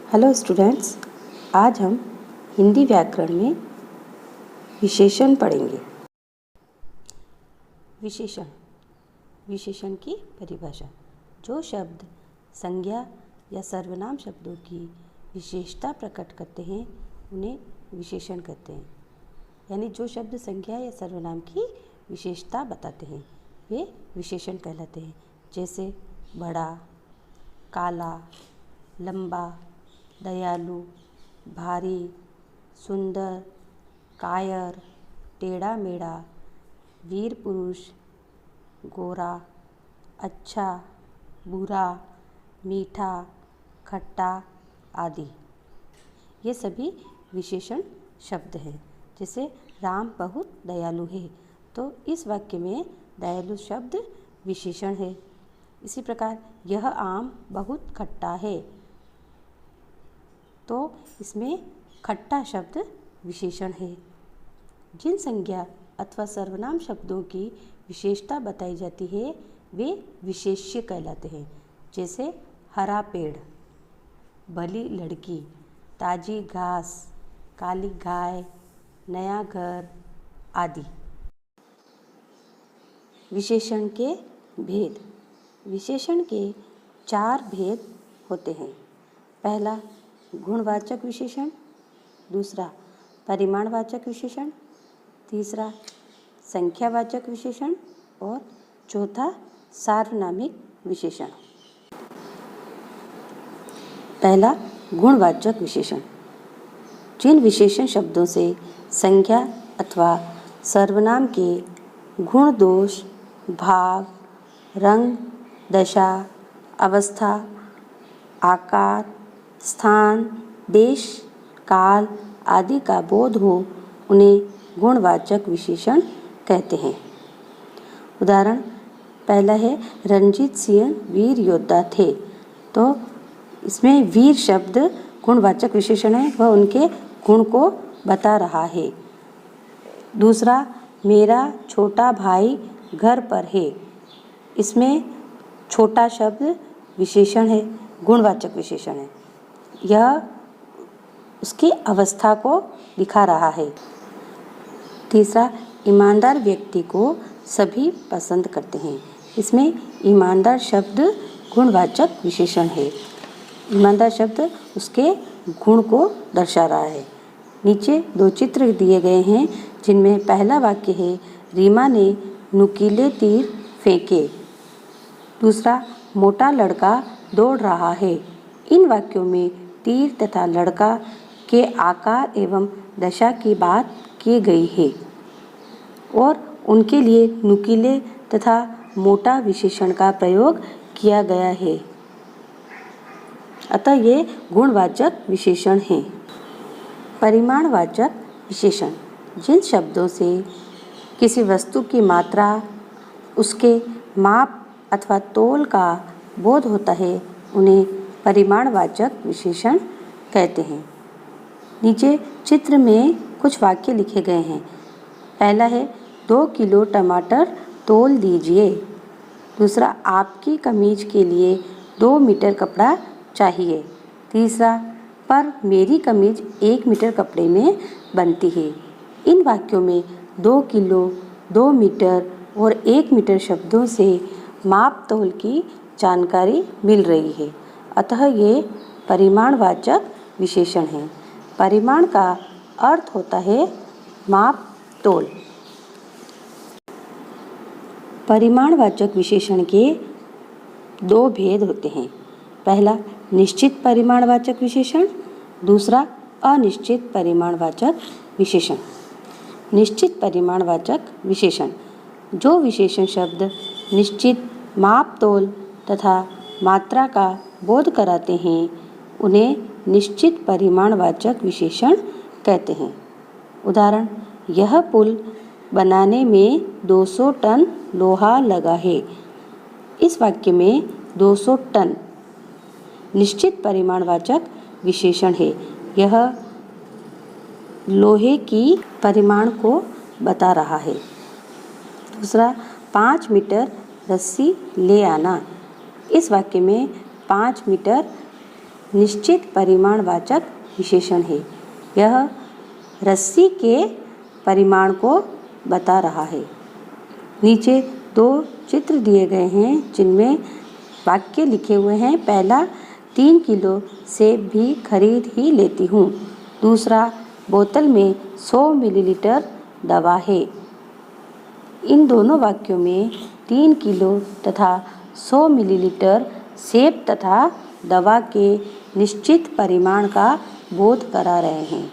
Hello students, आज हम हिंदी व्याकरण में विशेषण पढ़ेंगे। विशेषण की परिभाषा। जो शब्द संज्ञा या सर्वनाम शब्दों की विशेषता प्रकट करते हैं उन्हें विशेषण कहते हैं। यानी जो शब्द संज्ञा या सर्वनाम की विशेषता बताते हैं वे विशेषण कहलाते हैं। जैसे बड़ा, काला, लंबा, दयालु, भारी, सुंदर, कायर, टेढ़ा मेढ़ा, वीर पुरुष, गोरा, अच्छा, बुरा, मीठा, खट्टा आदि। ये सभी विशेषण शब्द हैं। जैसे राम बहुत दयालु है, तो इस वाक्य में दयालु शब्द विशेषण है। इसी प्रकार यह आम बहुत खट्टा है, तो इसमें खट्टा शब्द विशेषण है। जिन संज्ञा अथवा सर्वनाम शब्दों की विशेषता बताई जाती है वे विशेष्य कहलाते हैं। जैसे हरा पेड़, भली लड़की, ताजी घास, काली गाय, नया घर आदि। विशेषण के भेद। विशेषण के 4 भेद होते हैं। पहला गुणवाचक विशेषण, दूसरा परिमाणवाचक विशेषण, तीसरा संख्यावाचक विशेषण और चौथा सार्वनामिक विशेषण। पहला गुणवाचक विशेषण। जिन विशेषण शब्दों से संज्ञा अथवा सर्वनाम के गुण, दोष, भाव, रंग, दशा, अवस्था, आकार, स्थान, देश, काल आदि का बोध हो उन्हें गुणवाचक विशेषण कहते हैं। उदाहरण पहला है रणजीत सिंह वीर योद्धा थे, तो इसमें वीर शब्द गुणवाचक विशेषण है, वह उनके गुण को बता रहा है। दूसरा मेरा छोटा भाई घर पर है, इसमें छोटा शब्द विशेषण है, गुणवाचक विशेषण है। यह उसकी अवस्था को दिखा रहा है। तीसरा ईमानदार व्यक्ति को सभी पसंद करते हैं, इसमें ईमानदार शब्द गुणवाचक विशेषण है। ईमानदार शब्द उसके गुण को दर्शा रहा है। नीचे 2 चित्र दिए गए हैं जिनमें पहला वाक्य है रीमा ने नुकीले तीर फेंके। दूसरा मोटा लड़का दौड़ रहा है। इन वाक्यों में तीर तथा लड़का के आकार एवं दशा की बात की गई है और उनके लिए नुकीले तथा मोटा विशेषण का प्रयोग किया गया है। अतः ये गुणवाचक विशेषण हैं। परिमाणवाचक विशेषण। जिन शब्दों से किसी वस्तु की मात्रा, उसके माप अथवा तोल का बोध होता है उन्हें परिमाणवाचक विशेषण कहते हैं। नीचे चित्र में कुछ वाक्य लिखे गए हैं। पहला है 2 किलो टमाटर तोल दीजिए। दूसरा आपकी कमीज के लिए 2 मीटर कपड़ा चाहिए। तीसरा पर मेरी कमीज 1 मीटर कपड़े में बनती है। इन वाक्यों में 2 किलो, 2 मीटर और 1 मीटर शब्दों से माप तोल की जानकारी मिल रही है। अतः ये परिमाणवाचक विशेषण हैं। परिमाण का अर्थ होता है माप तोल। परिमाणवाचक विशेषण के 2 भेद होते हैं। पहला निश्चित परिमाणवाचक विशेषण, दूसरा अनिश्चित परिमाणवाचक विशेषण। निश्चित परिमाणवाचक विशेषण। जो विशेषण शब्द निश्चित माप तोल तथा मात्रा का बोध कराते हैं उन्हें निश्चित परिमाणवाचक विशेषण कहते हैं। उदाहरण यह पुल बनाने में 200 टन लोहा लगा है। इस वाक्य में 200 टन निश्चित परिमाणवाचक विशेषण है। यह लोहे की परिमाण को बता रहा है। दूसरा 5 मीटर रस्सी ले आना। इस वाक्य में 5 मीटर निश्चित परिमाणवाचक विशेषण है। यह रस्सी के परिमाण को बता रहा है। नीचे 2 चित्र दिए गए हैं जिनमें वाक्य लिखे हुए हैं। पहला, 3 किलो सेब भी खरीद ही लेती हूँ। दूसरा, बोतल में 100 मिलीलीटर दवा है। इन दोनों वाक्यों में 3 किलो तथा 100 मिलीलीटर सेब तथा दवा के निश्चित परिमाण का बोध करा रहे हैं।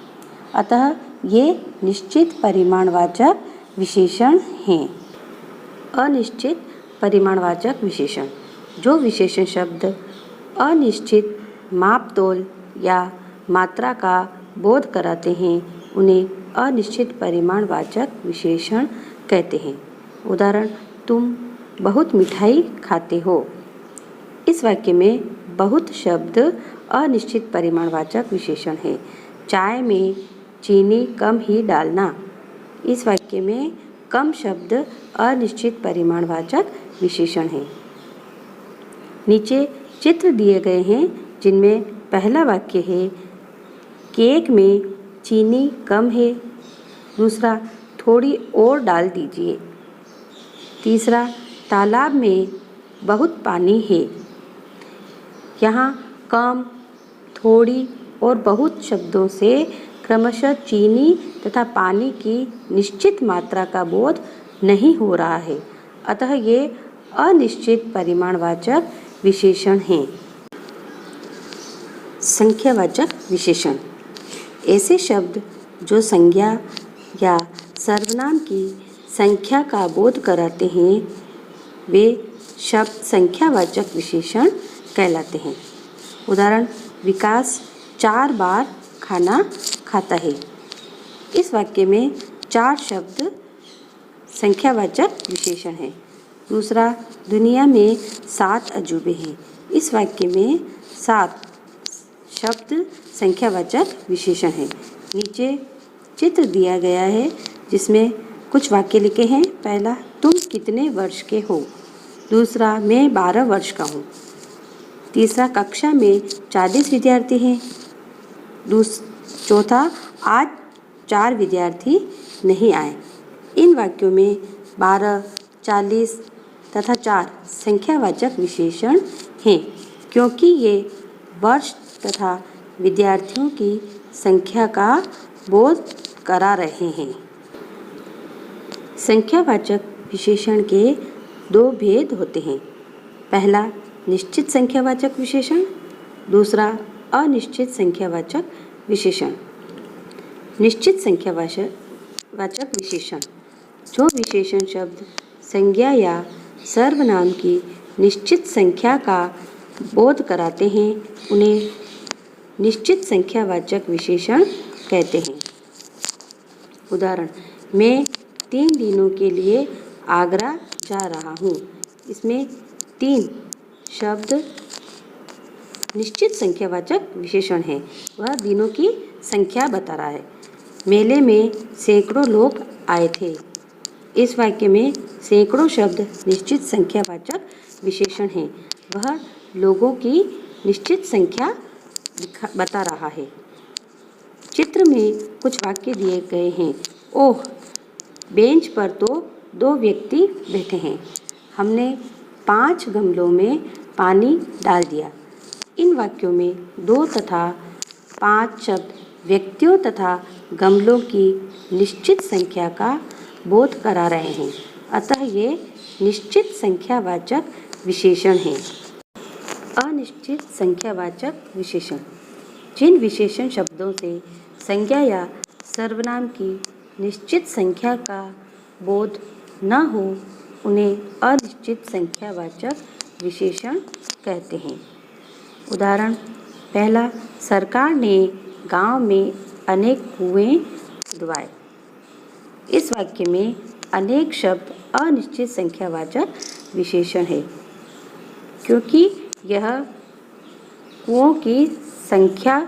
अतः ये निश्चित परिमाणवाचक विशेषण हैं। अनिश्चित परिमाणवाचक विशेषण। जो विशेषण शब्द अनिश्चित मापतोल या मात्रा का बोध कराते हैं उन्हें अनिश्चित परिमाणवाचक विशेषण कहते हैं। उदाहरण, तुम बहुत मिठाई खाते हो। इस वाक्य में बहुत शब्द अनिश्चित परिमाणवाचक विशेषण है। चाय में चीनी कम ही डालना। इस वाक्य में कम शब्द अनिश्चित परिमाणवाचक विशेषण है। नीचे चित्र दिए गए हैं जिनमें पहला वाक्य है, केक में चीनी कम है। दूसरा, थोड़ी और डाल दीजिए। तीसरा, तालाब में बहुत पानी है। यहाँ कम, थोड़ी और बहुत शब्दों से क्रमशः चीनी तथा पानी की निश्चित मात्रा का बोध नहीं हो रहा है। अतः ये अनिश्चित परिमाणवाचक विशेषण हैं। संख्यावाचक विशेषण। ऐसे शब्द जो संज्ञा या सर्वनाम की संख्या का बोध कराते हैं वे शब्द संख्यावाचक विशेषण कहलाते हैं। उदाहरण, विकास 4 बार खाना खाता है। इस वाक्य में 4 शब्द संख्यावाचक विशेषण है। दूसरा, दुनिया में 7 अजूबे हैं। इस वाक्य में 7 शब्द संख्यावाचक विशेषण है। नीचे चित्र दिया गया है जिसमें कुछ वाक्य लिखे हैं। पहला, तुम कितने वर्ष के हो। दूसरा, मैं 12 वर्ष का हूँ। तीसरा, कक्षा में 40 विद्यार्थी हैं। चौथा, आज 4 विद्यार्थी नहीं आए। इन वाक्यों में 12, 40 तथा 4 संख्यावाचक विशेषण हैं क्योंकि ये वर्ष तथा विद्यार्थियों की संख्या का बोध करा रहे हैं। संख्यावाचक विशेषण के 2 भेद होते हैं। पहला, निश्चित संख्यावाचक विशेषण। दूसरा, अनिश्चित संख्यावाचक विशेषण। निश्चित संख्यावाचक विशेषण। जो विशेषण शब्द संज्ञा या सर्वनाम की निश्चित संख्या का बोध कराते हैं उन्हें निश्चित संख्यावाचक विशेषण कहते हैं। उदाहरण, मैं 3 दिनों के लिए आगरा जा रहा हूँ। इसमें 3 शब्द निश्चित संख्यावाचक विशेषण है। वह दिनों की संख्या बता रहा है। मेले में सैकड़ों लोग आए थे। इस वाक्य में सैकड़ों शब्द निश्चित संख्यावाचक विशेषण है। वह लोगों की निश्चित संख्या बता रहा है। चित्र में कुछ वाक्य दिए गए हैं। ओह, बेंच पर तो 2 व्यक्ति बैठे हैं। हमने 5 गमलों में पानी डाल दिया। इन वाक्यों में 2 तथा 5 शब्द व्यक्तियों तथा गमलों की निश्चित संख्या का बोध करा रहे हैं। अतः ये निश्चित संख्यावाचक विशेषण हैं। अनिश्चित संख्यावाचक विशेषण। जिन विशेषण शब्दों से संज्ञा या सर्वनाम की निश्चित संख्या का बोध न हो उन्हें अनिश्चित संख्यावाचक विशेषण कहते हैं। उदाहरण, पहला, सरकार ने गांव में अनेक कुएं खुदवाए। इस वाक्य में अनेक शब्द अनिश्चित संख्यावाचक विशेषण है क्योंकि यह कुओं की संख्या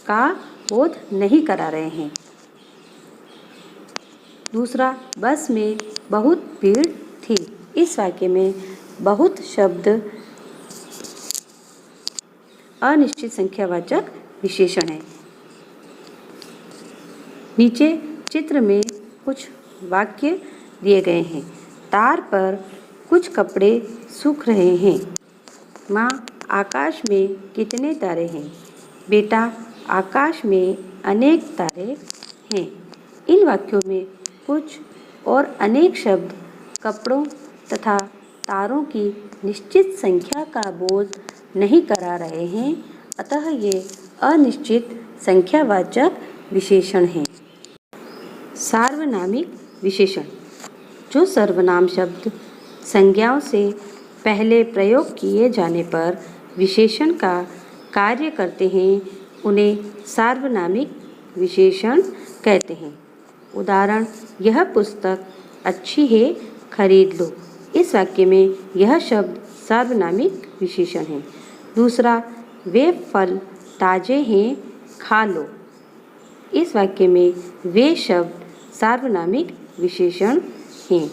का बोध नहीं करा रहे हैं। दूसरा, बस में बहुत भीड़ थी। इस वाक्य में बहुत शब्द अनिश्चित संख्यावाचक विशेषण है। नीचे चित्र में कुछ वाक्य दिए गए हैं। तार पर कुछ कपड़े सूख रहे हैं। माँ, आकाश में कितने तारे हैं? बेटा, आकाश में अनेक तारे हैं। इन वाक्यों में कुछ और अनेक शब्द कपड़ों तथा तारों की निश्चित संख्या का बोध नहीं करा रहे हैं, अतः ये अनिश्चित संख्यावाचक विशेषण हैं। सार्वनामिक विशेषण। जो सर्वनाम शब्द संज्ञाओं से पहले प्रयोग किए जाने पर विशेषण का कार्य करते हैं, उन्हें सार्वनामिक विशेषण कहते हैं। उदाहरण, यह पुस्तक अच्छी है, खरीद लो। इस वाक्य में यह शब्द सार्वनामिक विशेषण है। दूसरा, वे फल ताजे हैं, खा लो। इस वाक्य में वे शब्द सार्वनामिक विशेषण हैं।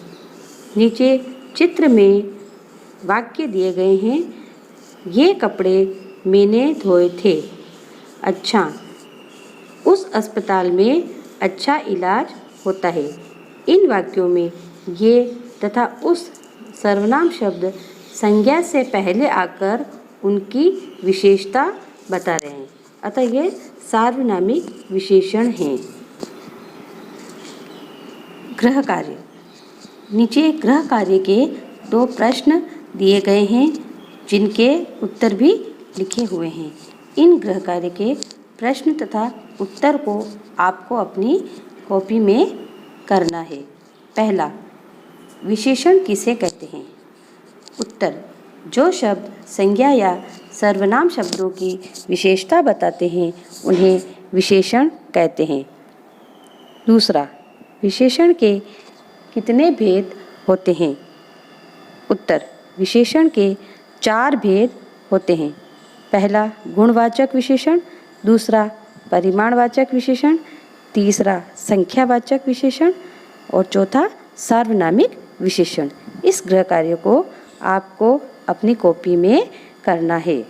नीचे चित्र में वाक्य दिए गए हैं। ये कपड़े मैंने धोए थे। अच्छा, उस अस्पताल में अच्छा इलाज होता है। इन वाक्यों में ये तथा उस सर्वनाम शब्द संज्ञा से पहले आकर उनकी विशेषता बता रहे हैं, अतः ये सार्वनामिक विशेषण हैं। गृह कार्य। नीचे गृह कार्य के 2 प्रश्न दिए गए हैं, जिनके उत्तर भी लिखे हुए हैं। इन गृह कार्य के प्रश्न तथा उत्तर को आपको अपनी कॉपी में करना है। पहला, विशेषण किसे कहते हैं? उत्तर, जो शब्द संज्ञा या सर्वनाम शब्दों की विशेषता बताते हैं, उन्हें विशेषण कहते हैं। दूसरा, विशेषण के कितने भेद होते हैं? उत्तर, विशेषण के 4 भेद होते हैं। पहला, गुणवाचक विशेषण। दूसरा, परिमाणवाचक विशेषण। तीसरा, संख्यावाचक विशेषण। और चौथा, सार्वनामिक विशेषण। इस गृह कार्य को आपको अपनी कॉपी में करना है।